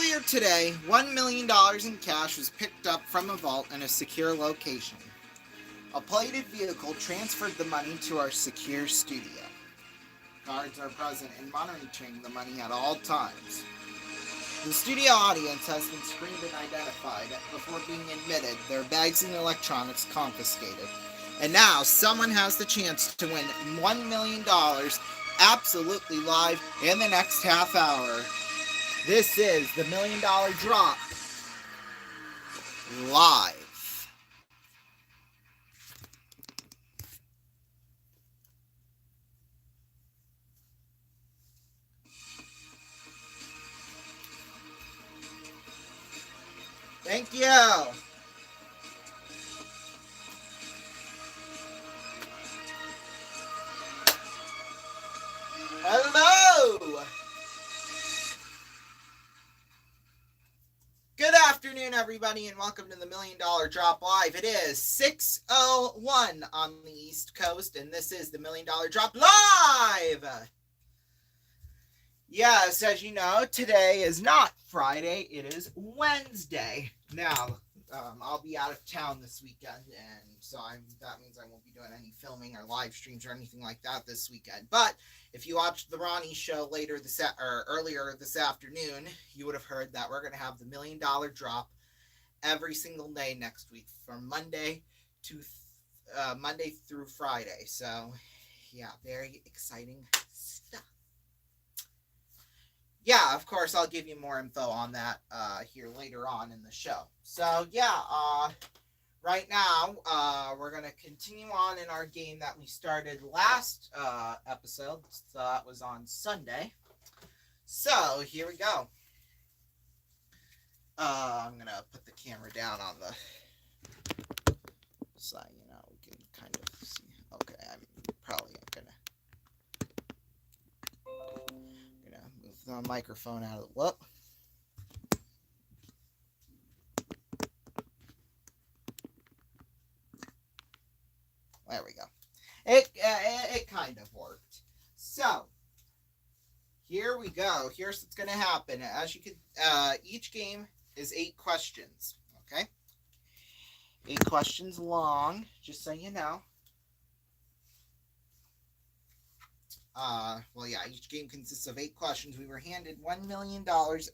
Earlier today, $1 million in cash was picked up from a vault in a secure location. A plated vehicle transferred the money to our secure studio. Guards are present and monitoring the money at all times. The studio audience has been screened and identified before being admitted, their bags and electronics confiscated. And now someone has the chance to win $1 million absolutely live in the next half hour. This is the $1 Million Drop live. Thank you. Hello. Good afternoon, everybody, and welcome to the $1 Million Drop Live. It is 6:01 on the East Coast, and this is the $1 Million Drop Live. Yes, as you know, today is not Friday, it is Wednesday. Now, I'll be out of town this weekend, and so that means I won't be doing any filming or live streams or anything like that this weekend. But if you watched the Ronnie show earlier this afternoon, you would have heard that we're going to have the $1 Million Drop every single day next week, from Monday through Friday. So, yeah, very exciting stuff. Yeah, of course, I'll give you more info on that here later on in the show. So, yeah, right now, we're going to continue on in our game that we started last episode. So that was on Sunday. So, here we go. I'm going to put the camera down on the side, we can kind of see. Okay, I'm probably going to move the microphone out of the look. There we go. It kind of worked. So here we go. Here's what's going to happen. As you could, each game is 8 questions. Okay, 8 questions long. Just so you know. Each game consists of 8 questions. We were handed $1 million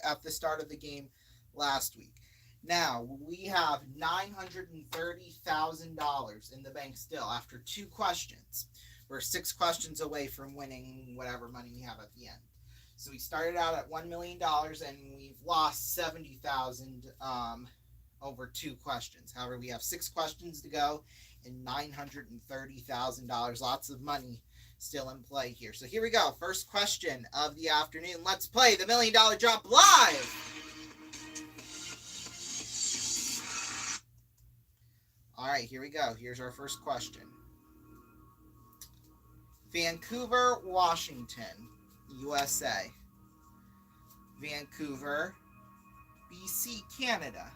at the start of the game last week. Now, we have $930,000 in the bank still after 2 questions. We're 6 questions away from winning whatever money we have at the end. So we started out at $1 million and we've lost $70,000 over 2 questions. However, we have 6 questions to go and $930,000. Lots of money still in play here. So here we go. First question of the afternoon. Let's play the $1 Million Drop live. All right, here we go. Here's our first question. Vancouver, Washington, USA. Vancouver, BC, Canada.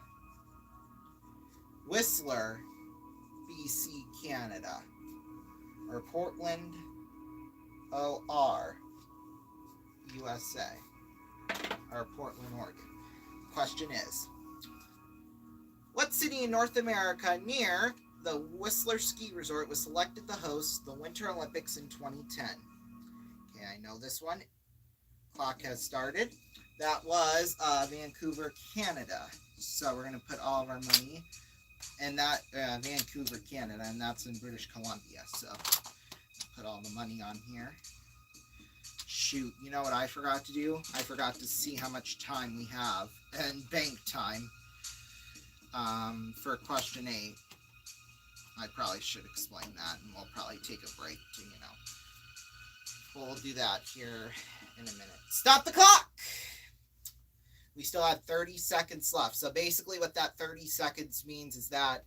Whistler, BC, Canada. Or Portland, OR, USA, or Portland, Oregon. Question is, what city in North America near the Whistler Ski Resort was selected to host the Winter Olympics in 2010? Okay, I know this one. Clock has started. That was Vancouver, Canada. So we're going to put all of our money in that Vancouver, Canada, and that's in British Columbia. So put all the money on here. Shoot, you know what I forgot to do? I forgot to see how much time we have, and bank time, for question 8. I probably should explain that, and we'll probably take a break to, We'll do that here in a minute. Stop the clock! We still have 30 seconds left. So basically what that 30 seconds means is that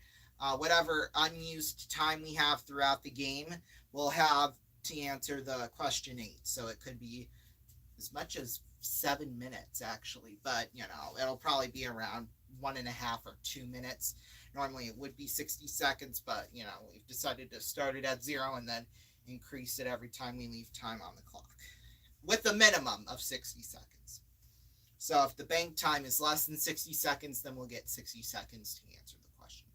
whatever unused time we have throughout the game, we'll have to answer the question 8. So it could be as much as 7 minutes, actually. But, it'll probably be around 1.5 or 2 minutes. Normally it would be 60 seconds, but, we've decided to start it at 0 and then increase it every time we leave time on the clock, with a minimum of 60 seconds. So if the bank time is less than 60 seconds, then we'll get 60 seconds to answer the question.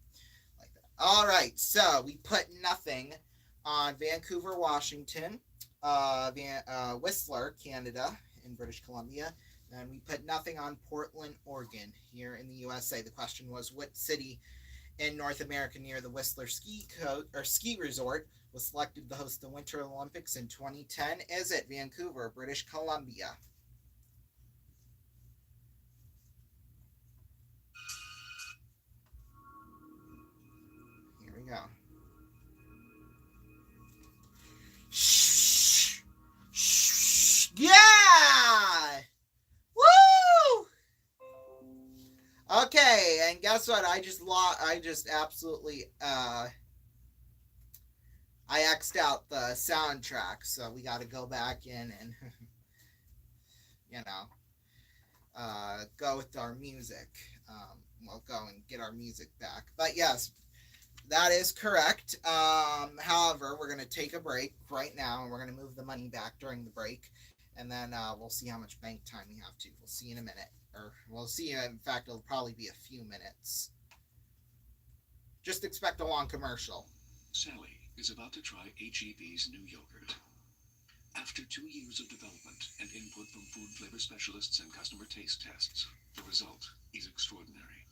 Like that. All right, so we put nothing on Vancouver, Washington, Whistler, Canada, in British Columbia, and we put nothing on Portland, Oregon, here in the USA. The question was, what city in North America near the Whistler ski resort was selected to host the Winter Olympics in 2010? Is it Vancouver, British Columbia? Here we go. Yeah! Woo! Okay, and guess what? I just absolutely I X'd out the soundtrack, so we got to go back in and go with our music. We'll go and get our music back. But yes, that is correct. However, we're going to take a break right now, and we're going to move the money back during the break, and then we'll see how much bank time we have to. We'll see in a minute. Or we'll see, in fact, it'll probably be a few minutes. Just expect a long commercial. Sally is about to try H-E-B's new yogurt. After 2 years of development and input from food flavor specialists and customer taste tests, the result is extraordinary.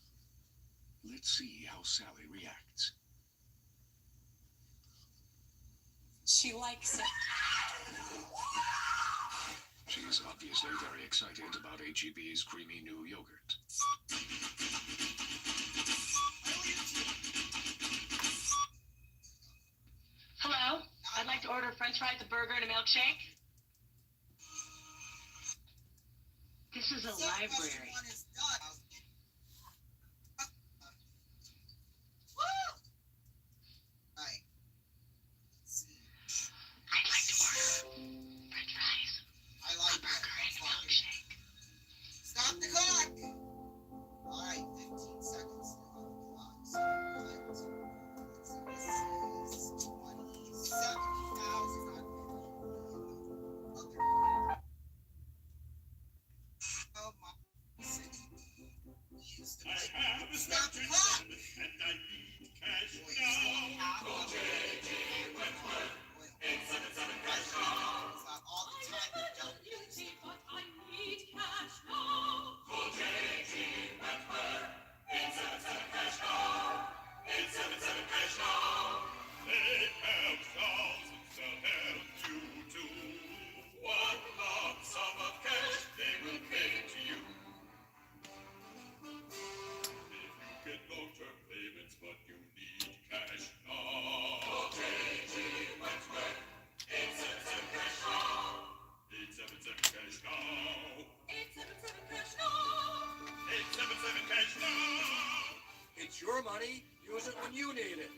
Let's see how Sally reacts. She likes it. She's obviously very excited about H-E-B's creamy new yogurt. Hello? I'd like to order french fries, a burger, and a milkshake. This is a library. I'd like to order french fries, a burger, and a milkshake. Stop the clock! All right, 15 seconds on the clock. So this is 27,000. Stop the clock! And I need cash now. Call J.G. Wentworth. 877 cash now. All the time we don't use it. But I need cash now. Call J.G. Wentworth. 877 cash now. 877 cash now. They help thousands, they'll help you too. One lump sum of cash they will pay to you. If you get long-term payments, but you need cash now. Call J.G. Wentworth. 877 cash now. 877 cash now. 877 cash now. 877 cash now. It's your money. Use it when you need it.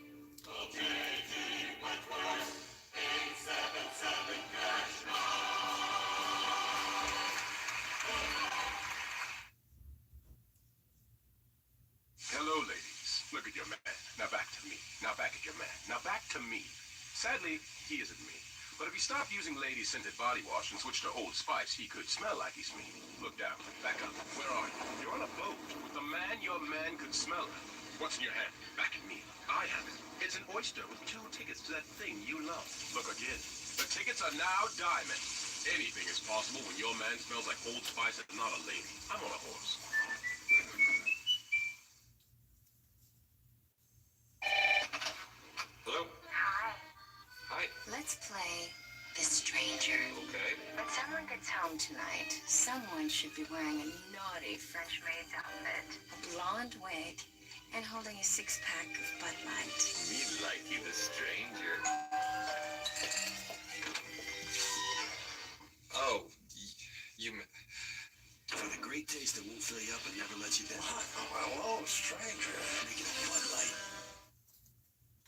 Call J.G. Wentworth. 877 cash now. Hello, ladies. Look at your man. Now back to me. Now back at your man. Now back to me. Sadly, he isn't me. But if he stopped using lady-scented body wash and switched to Old Spice, he could smell like he's me. Look down. Back up. Where are you? You're on a boat with the man your man could smell like. What's in your hand? Back at me. I have it. It's an oyster with 2 tickets to that thing you love. Look again. The tickets are now diamond. Anything is possible when your man smells like Old Spice and not a lady. I'm on a horse. Hello? Hi. Hi. Let's play The Stranger. Okay. When someone gets home tonight, someone should be wearing a naughty French maid's outfit, a blonde wig, and holding a 6-pack of Bud Light. Me like you, the stranger. Oh, For the great taste that won't fill you up and never let you down. Hello, stranger. Make it a Bud Light.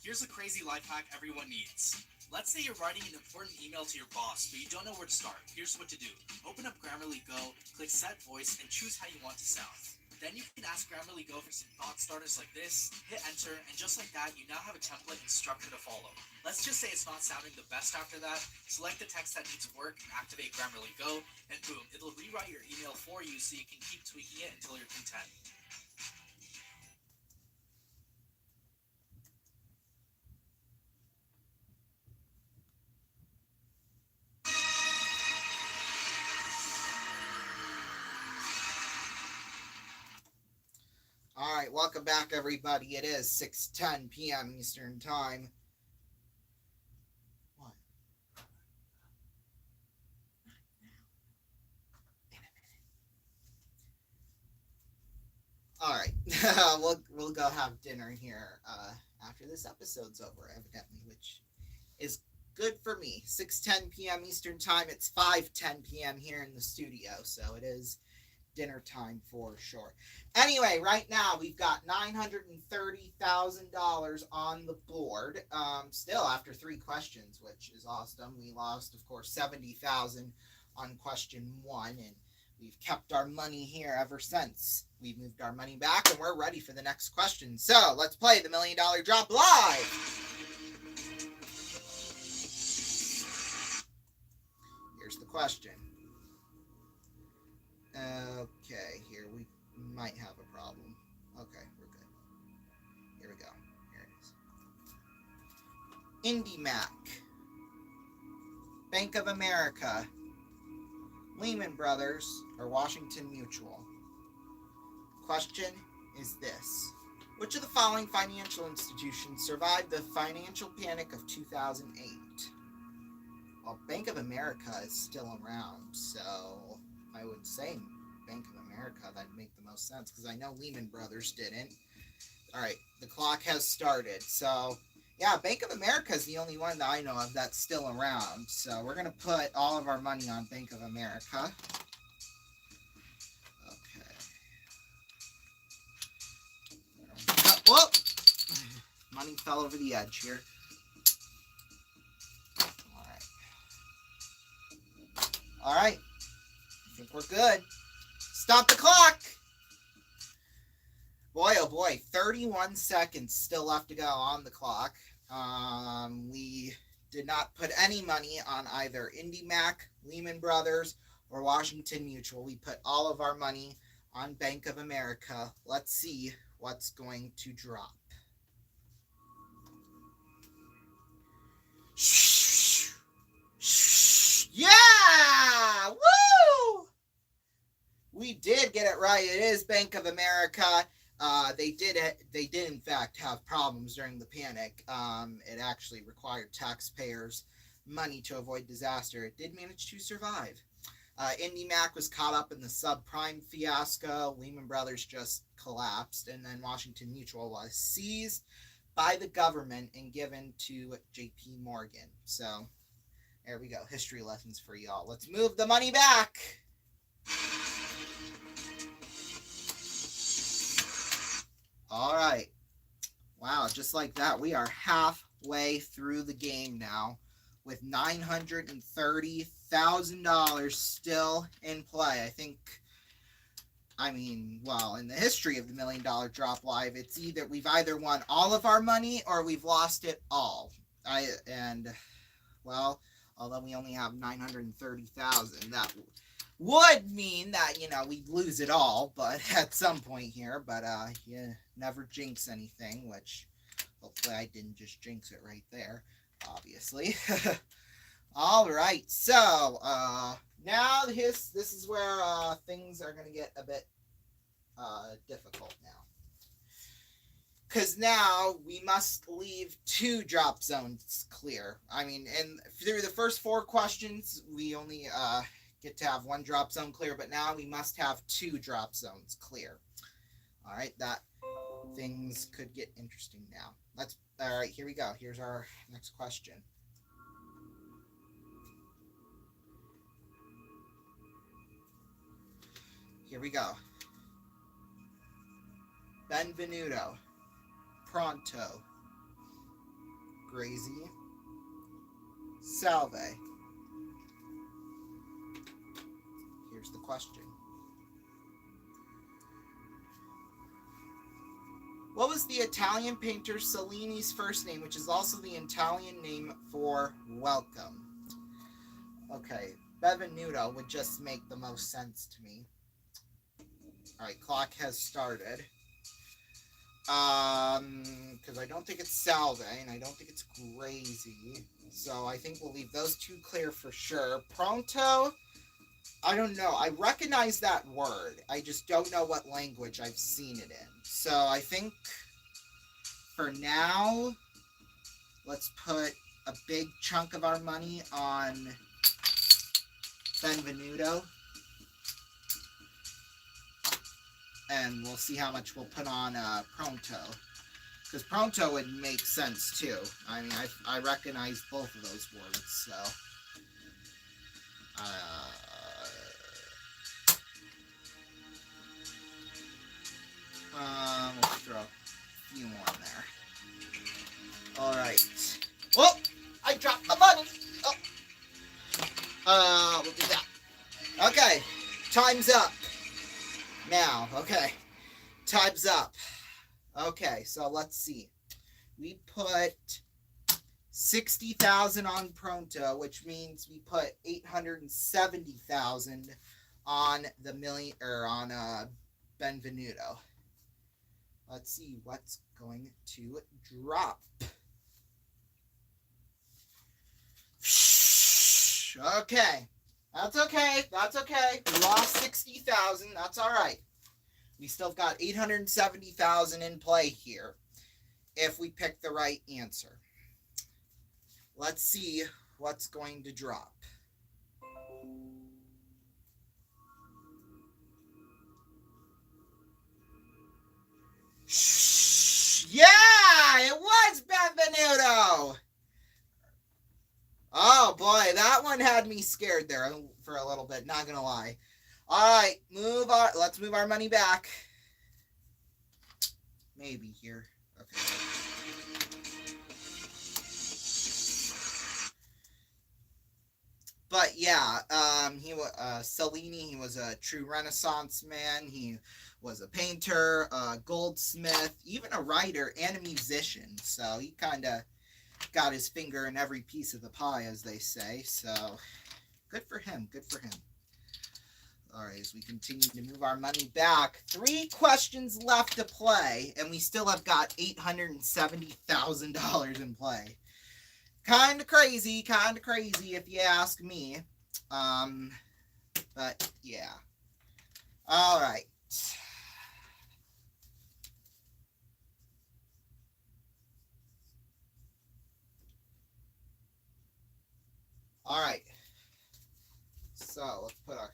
Here's a crazy life hack everyone needs. Let's say you're writing an important email to your boss, but you don't know where to start. Here's what to do. Open up Grammarly Go, click Set Voice, and choose how you want to sound. Then you can ask Grammarly Go for some thought starters like this, hit enter, and just like that, you now have a template and structure to follow. Let's just say it's not sounding the best after that, select the text that needs work, activate Grammarly Go, and boom, it'll rewrite your email for you so you can keep tweaking it until you're content. All right, welcome back, everybody. It is 6:10 p.m. Eastern Time. What? All right, we'll go have dinner here after this episode's over, evidently, which is good for me. 6:10 p.m. Eastern Time. It's 5:10 p.m. here in the studio, so it is dinner time for sure. Anyway, right now we've got $930,000 on the board. Still after 3 questions, which is awesome. We lost, of course, $70,000 on question 1, and we've kept our money here ever since. We've moved our money back, and we're ready for the next question. So let's play the $1 Million Drop live. Here's the question. Okay, here we might have a problem. Okay, we're good. Here we go. Here it is. IndyMac, Bank of America, Lehman Brothers, or Washington Mutual. Question is this. Which of the following financial institutions survived the financial panic of 2008? Well, Bank of America is still around, so I would say Bank of America. That'd make the most sense because I know Lehman Brothers didn't. All right, the clock has started. So, yeah, Bank of America is the only one that I know of that's still around. So we're going to put all of our money on Bank of America. Okay. Whoa! Money fell over the edge here. All right. I think we're good. Stop the clock. Boy, oh boy, 31 seconds still left to go on the clock. We did not put any money on either IndyMac, Lehman Brothers, or Washington Mutual. We put all of our money on Bank of America. Let's see what's going to drop. Yeah! Woo! We did get it right. It is Bank of America. They did in fact have problems during the panic. It actually required taxpayers' money to avoid disaster. It did manage to survive. IndyMac was caught up in the subprime fiasco. Lehman Brothers just collapsed, and then Washington Mutual was seized by the government and given to J.P. Morgan. So there we go. History lessons for y'all. Let's move the money back. All right. Wow, just like that, we are halfway through the game now with $930,000 still in play. Well, in the history of the $1 Million Drop Live, it's either we've either won all of our money or we've lost it all. Although we only have 930,000, that would mean that, we'd lose it all, but at some point here, but you never jinx anything, which hopefully I didn't just jinx it right there, obviously. All right, so now this is where things are going to get a bit difficult now. Because now we must leave 2 drop zones clear. And through the first 4 questions, we only get to have 1 drop zone clear, but now we must have 2 drop zones clear. All right, that things could get interesting now. All right, here we go. Here's our next question. Here we go. Benvenuto, Pronto, Grazie, Salve. Here's the question. What was the Italian painter Cellini's first name, which is also the Italian name for welcome? Okay, Benvenuto would just make the most sense to me. Alright, clock has started. Because I don't think it's Salve, and I don't think it's Gracie. So I think we'll leave those two clear for sure. Pronto, I don't know. I recognize that word. I just don't know what language I've seen it in. So I think for now, let's put a big chunk of our money on Benvenuto. And we'll see how much we'll put on Pronto. Because Pronto would make sense too. I mean, I recognize both of those words, so. We'll throw a few more in there. Alright. Whoop! I dropped the money! Oh. We'll do that. Okay. Time's up. Now, okay. Time's up. Okay, so let's see. We put 60,000 on Pronto, which means we put 870,000 on the Benvenuto. Let's see what's going to drop. Okay. That's okay. That's okay. We lost 60,000. That's all right. We still got 870,000 in play here if we pick the right answer. Let's see what's going to drop. Yeah, it was Benvenuto. Oh boy, that one had me scared there for a little bit, not gonna lie. Alright, let's move our money back. Maybe here. Okay. But yeah, Cellini, he was a true Renaissance man. He was a painter, a goldsmith, even a writer and a musician. So he kind of got his finger in every piece of the pie, as they say. So good for him. Good for him. All right, as we continue to move our money back, 3 questions left to play, and we still have got $870,000 in play. Kind of crazy if you ask me. But yeah. All right. All right. So let's put a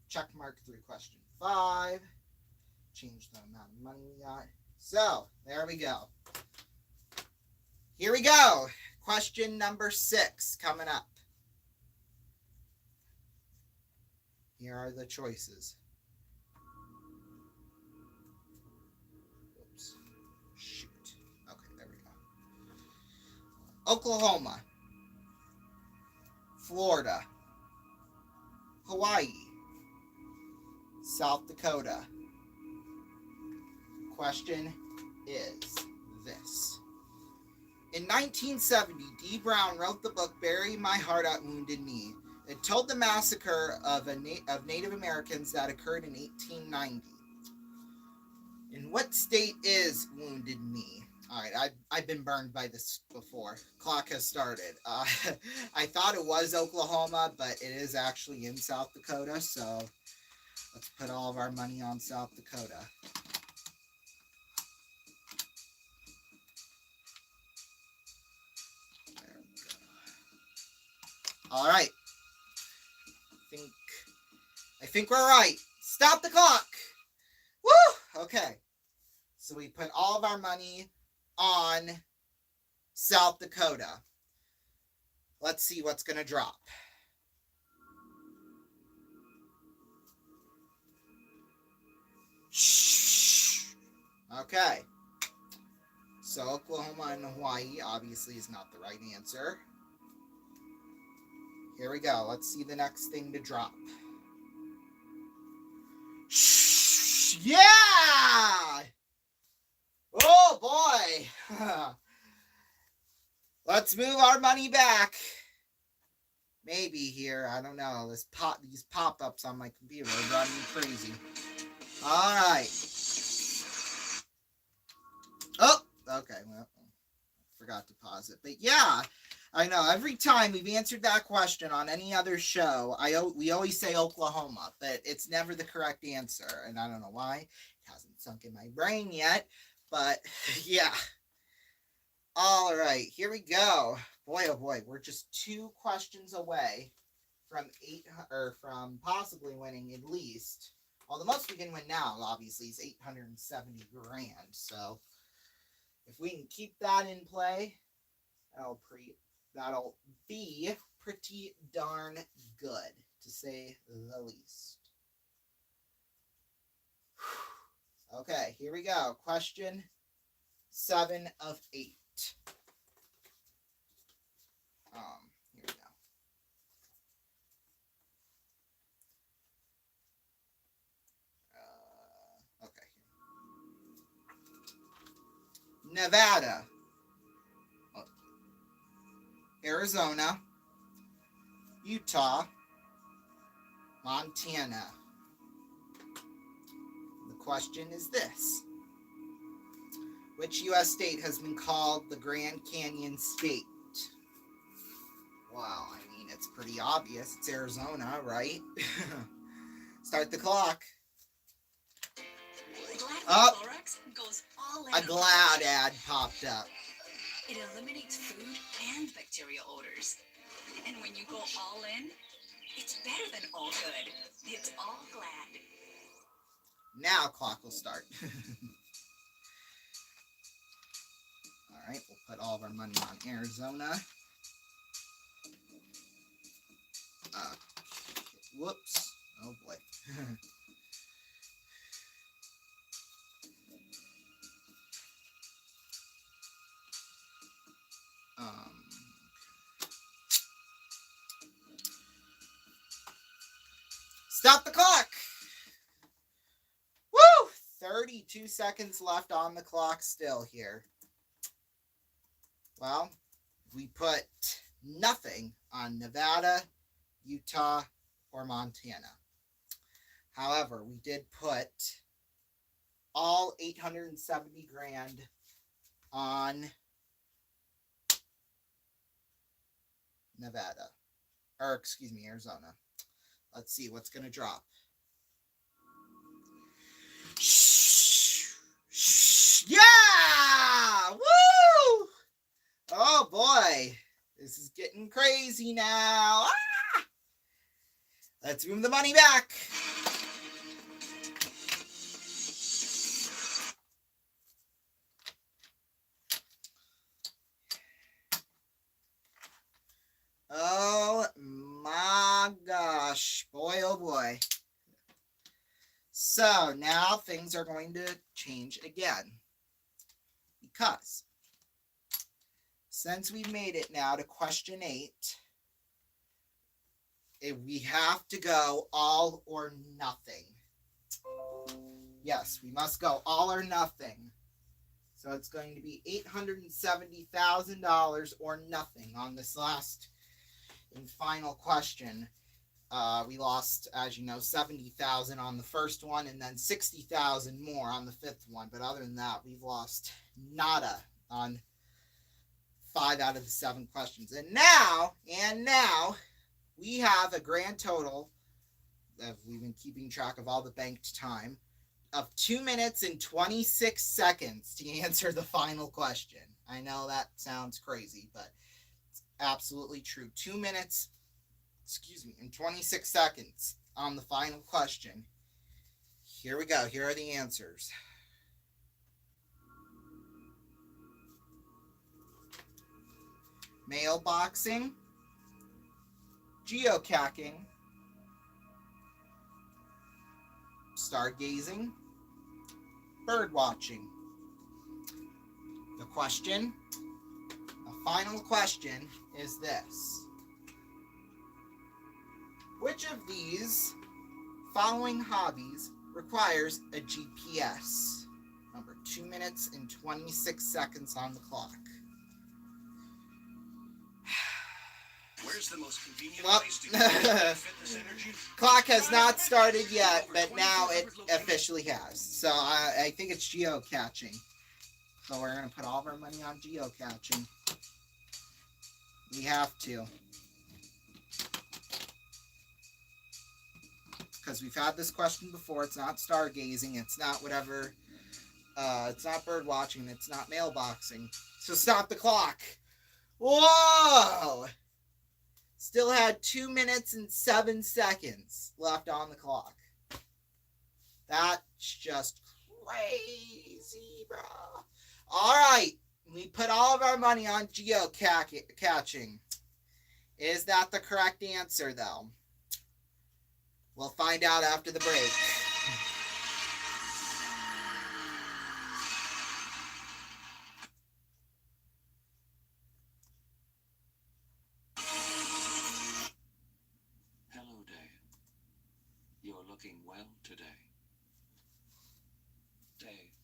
check mark through question 5. Change the amount of money we got. So there we go. Here we go. Question number 6 coming up. Here are the choices. Oops. Shoot. Okay, there we go. Oklahoma, Florida, Hawaii, South Dakota. Question is this. In 1970, D. Brown wrote the book Bury My Heart at Wounded Knee. It told the massacre of Native Americans that occurred in 1890. In what state is Wounded Knee? All right, I've been burned by this before. Clock has started. I thought it was Oklahoma, but it is actually in South Dakota, so let's put all of our money on South Dakota. There we go. All right. I think we're right. Stop the clock. Woo! Okay. So we put all of our money on South Dakota. Let's see what's going to drop. Okay. So Oklahoma and Hawaii obviously is not the right answer. Here we go. Let's see the next thing to drop. Yeah! Oh! Let's move our money back. Maybe here. I don't know. These pop-ups on my computer are driving me crazy. All right. Oh, okay. Well, forgot to pause it. But yeah, I know. Every time we've answered that question on any other show, we always say Oklahoma, but it's never the correct answer. And I don't know why. It hasn't sunk in my brain yet. But yeah. All right, here we go. Boy, oh boy, we're just 2 questions away from from possibly winning at least. Well, the most we can win now, obviously, is $870 grand. So if we can keep that in play, that'll be pretty darn good, to say the least. Okay, here we go. Question 7 of 8. Here we go. Okay. Nevada, Arizona, Utah, Montana. The question is this. Which U.S. state has been called the Grand Canyon State? Well, I mean, it's pretty obvious. It's Arizona, right? Start the clock. Black Clorox goes all in. A Glad ad popped up. It eliminates food and bacterial odors. And when you go all in, it's better than all good. It's all Glad. Now clock will start. All right, we'll put all of our money on Arizona. Whoops. Oh boy. Stop the clock. Woo! 32 seconds left on the clock still here. Well, we put nothing on Nevada, Utah, or Montana. However, we did put all 870 grand on Nevada. Or, excuse me, Arizona. Let's see what's going to drop. Yeah! Woo! Oh boy. This is getting crazy now. Ah! Let's move the money back. Oh my gosh. Boy, oh boy. So now things are going to change again. Because since we've made it now to question 8, we have to go all or nothing. Yes, we must go all or nothing. So it's going to be $870,000 or nothing on this last and final question. We lost, as you know, $70,000 on the first one and then $60,000 more on the 5th one. But other than that, we've lost nada on 5 out of the 7 questions. And now, we have a grand total, we've been keeping track of all the banked time, of 2 minutes and 26 seconds to answer the final question. I know that sounds crazy, but it's absolutely true. 2 minutes, and 26 seconds on the final question. Here we go. Here are the answers. Mailboxing, geocaching, stargazing, bird watching. The question, the final question is this. Which of these following hobbies requires a GPS? Number 2 minutes and 26 seconds on the clock. Where's the most convenient Well, place to get fitness energy? clock has not started yet, but now it officially has. So I think it's geocaching. So we're going to put all of our money on geocaching. We have to. Because we've had this question before. It's not stargazing. It's not whatever. It's not bird watching. It's not mailboxing. So stop the clock. Whoa! Still had 2 minutes and 7 seconds left on the clock. That's just crazy, bro. All right. We put all of our money on geocaching. Is that the correct answer, though? We'll find out after the break. Hello, Dave. You're looking well today. Dave,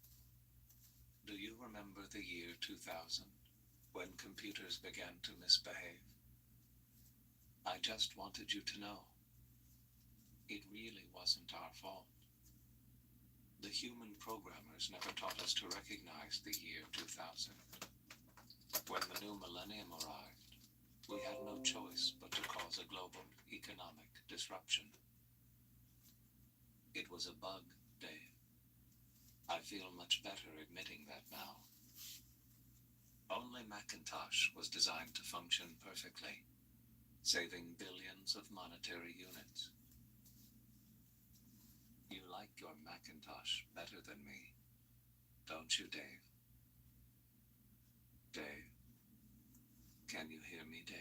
do you remember the year 2000, when computers began to misbehave? I just wanted you to know, it really wasn't our fault. The human programmers never taught us to recognize the year 2000. When the new millennium arrived, we had no choice but to cause a global economic disruption. It was a bug, Dave. I feel much better admitting that now. Only Macintosh was designed to function perfectly, saving billions of monetary units. You like your Macintosh better than me, don't you, Dave? Dave? Can you hear me, Dave?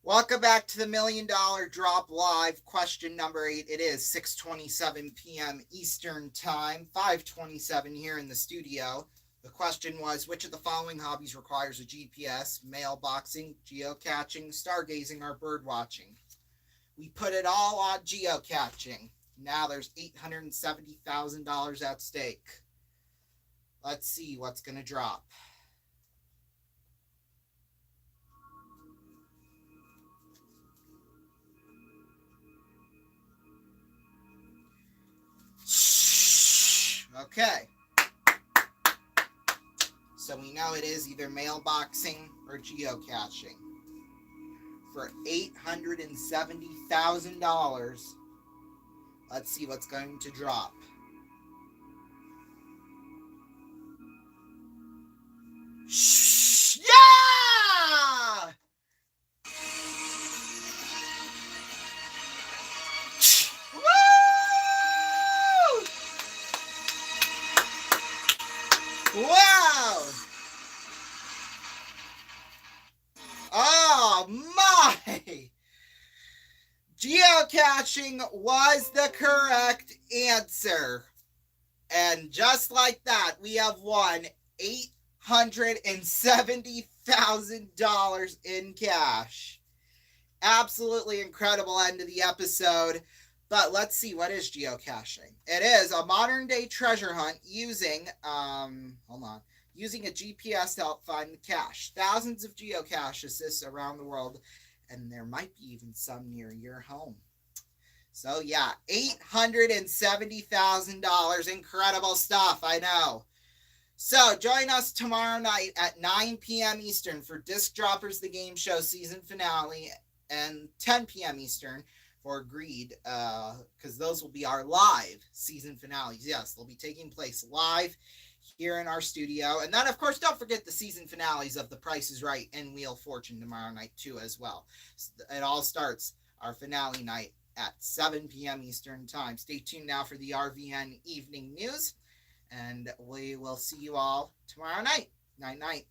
Welcome back to the $1 Million Drop Live. Question number 8. It is 6:27 p.m. Eastern Time, 5:27 here in the studio. The question was, which of the following hobbies requires a GPS? Mailboxing, geocaching, stargazing, or bird watching? We put it all on geocaching. Now there's $870,000 at stake. Let's see what's going to drop. Okay. So we know it is either mailboxing or geocaching. For $870,000, let's see what's going to drop. Yeah! Woo! Wow! Oh my! Geocaching was the correct answer. And just like that, we have won $870,000 in cash. Absolutely incredible end of the episode. But let's see, what is geocaching? It is a modern day treasure hunt using, using a GPS to help find the cache. Thousands of geocaches around the world, and there might be even some near your home. So yeah, $870,000. Incredible stuff, I know. So join us tomorrow night at 9 p.m. Eastern for Disc Droppers The Game Show season finale, and 10 p.m. Eastern for Greed, because those will be our live season finales. Yes, they'll be taking place live here in our studio. And then, of course, don't forget the season finales of The Price is Right and Wheel of Fortune tomorrow night, too, as well. It all starts our finale night at 7 p.m. Eastern Time. Stay tuned now for the RVN Evening News, and we will see you all tomorrow night. Night-night.